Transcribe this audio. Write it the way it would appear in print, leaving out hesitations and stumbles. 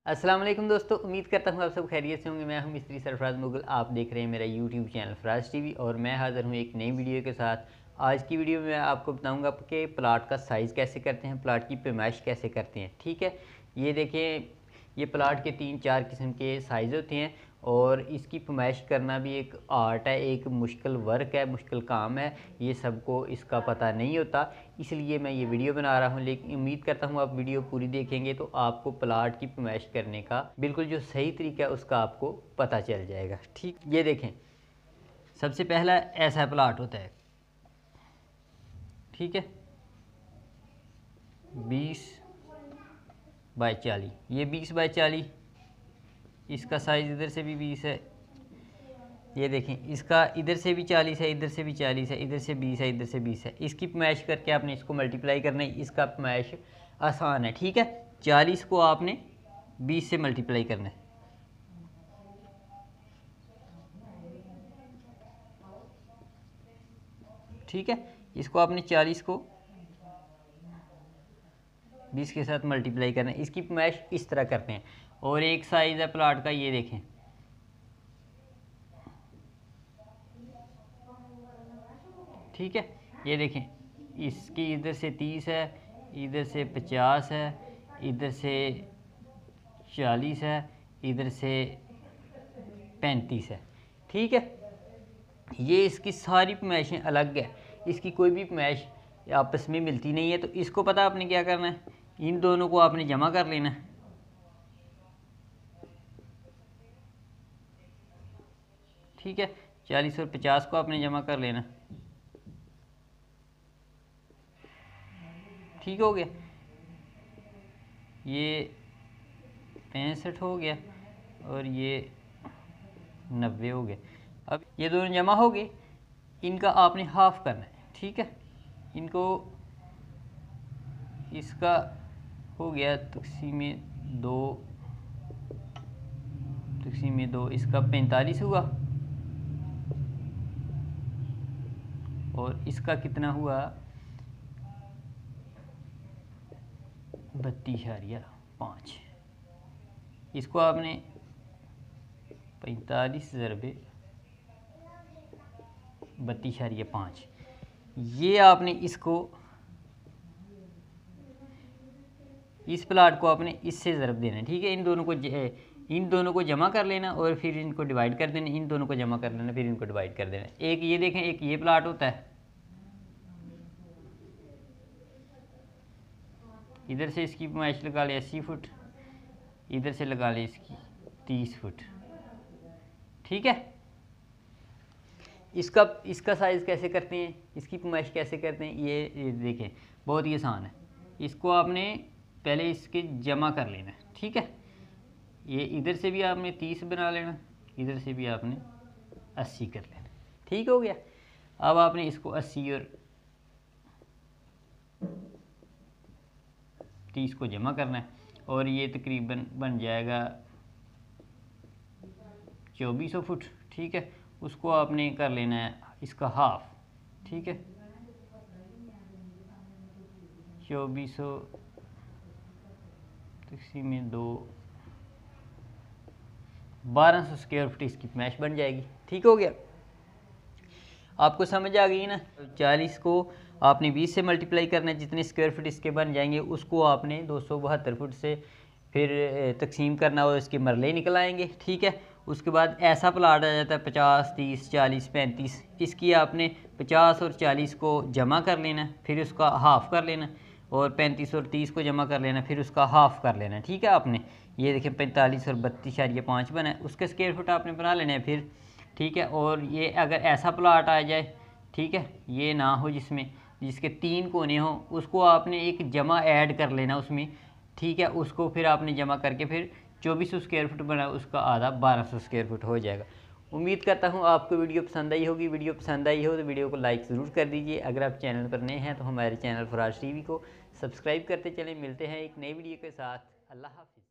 अस्सलाम वालेकुम दोस्तों, उम्मीद करता हूँ आप सब खैरियत से होंगे। मैं हूँ मिस्त्री सरफराज मुगल, आप देख रहे हैं मेरा यूट्यूब चैनल फराज टीवी और मैं हाज़िर हूँ एक नई वीडियो के साथ। आज की वीडियो में मैं आपको बताऊँगा कि प्लाट का साइज़ कैसे करते हैं, प्लाट की पैमाइश कैसे करते हैं। ठीक है, ये देखें, ये प्लाट के 3-4 किस्म के साइज़ होते हैं और इसकी पैमाइश करना भी एक आर्ट है, एक मुश्किल वर्क है, मुश्किल काम है। ये सबको इसका पता नहीं होता, इसलिए मैं ये वीडियो बना रहा हूँ। लेकिन उम्मीद करता हूँ आप वीडियो पूरी देखेंगे तो आपको प्लाट की पैमाइश करने का बिल्कुल जो सही तरीका है उसका आपको पता चल जाएगा। ठीक, ये देखें, सबसे पहला ऐसा प्लाट होता है, ठीक है, 20x40। ये 20x40, इसका साइज़ इधर से भी 20 है। ये देखें, इसका इधर से भी 40 है, इधर से भी 40 है, इधर से 20 है, इधर से 20 है। इसकी पैमाइश करके आपने इसको मल्टीप्लाई करना है। इसका पैमाइश आसान है, ठीक है। 40 को आपने 20 से मल्टीप्लाई करना है, ठीक है। इसको आपने 40 को 20 के साथ मल्टीप्लाई करना है। इसकी पैमाइश इस तरह करते हैं। और एक साइज़ है प्लाट का, ये देखें, ठीक है। ये देखें, इसकी इधर से 30 है, इधर से 50 है, इधर से 40 है, इधर से 35 है, ठीक है। ये इसकी सारी पैमाइशें अलग है, इसकी कोई भी पैमाइश आपस में मिलती नहीं है। तो इसको पता आपने क्या करना है, इन दोनों को आपने जमा कर लेना है, ठीक है। 40 और 50 को आपने जमा कर लेना, ठीक हो गया। ये 65 हो गया और ये 90 हो गया। अब ये दोनों जमा हो गए, इनका आपने हाफ करना है, ठीक है। इनको, इसका हो गया तक़सीम दो, इसका 45 हुआ और इसका कितना हुआ 32.5। इसको आपने 45 ज़रबे 32.5, ये आपने इसको, इस प्लाट को आपने इससे ज़रब देना है, ठीक है। इन दोनों को जमा कर लेना और फिर इनको डिवाइड कर देना, इन दोनों को जमा कर लेना, फिर इनको डिवाइड कर देना। एक ये देखें, एक ये प्लाट होता है, इधर से इसकी पैमाइश लगा ले 80 फुट, इधर से लगा ले इसकी 30 फुट, ठीक है। इसका साइज़ कैसे करते हैं, इसकी पैमाइश कैसे करते हैं, ये देखें, बहुत ही आसान है। इसको आपने पहले इसके जमा कर लेना है, ठीक है। ये इधर से भी आपने 30 बना लेना, इधर से भी आपने 80 कर लेना, ठीक हो गया। अब आपने इसको 80 और 30 को जमा करना है और ये तकरीबन बन जाएगा 2400 फुट, ठीक है। उसको आपने कर लेना है इसका हाफ, ठीक है। 2400 तक़सीम 2, 1200 स्क्वायर फुट इसकी पैमाइश बन जाएगी, ठीक हो गया। आपको समझ आ गई ना। 40 को आपने 20 से मल्टीप्लाई करना है, जितने स्क्वायर फुट इसके बन जाएंगे उसको आपने 272 फुट से फिर तकसीम करना और इसके मरले निकल आएंगे, ठीक है। उसके बाद ऐसा प्लाट आ जाता है 50, 30, 40, 35। इसकी आपने 50 और 40 को जमा कर लेना, फिर उसका हाफ़ कर लेना और 35 और 30 को जमा कर लेना, फिर उसका हाफ़ कर लेना, ठीक है। आपने ये देखें 45 और 32.5 बना है, उसके स्क्वायर फुट आपने बना लेना है फिर, ठीक है। और ये अगर ऐसा प्लाट आ जाए, ठीक है, ये ना हो जिसके 3 कोने हों, उसको आपने एक जमा ऐड कर लेना उसमें, ठीक है। उसको फिर आपने जमा करके फिर 2400 स्क्वायर फुट बना, उसका आधा 1200 स्क्वायर फुट हो जाएगा। उम्मीद करता हूँ आपको वीडियो पसंद आई होगी। वीडियो पसंद आई हो तो वीडियो को लाइक ज़रूर कर दीजिए। अगर आप चैनल पर नए हैं तो हमारे चैनल फराज टीवी को सब्सक्राइब करते चलें। मिलते हैं एक नई वीडियो के साथ। अल्लाह हाफ़िज़।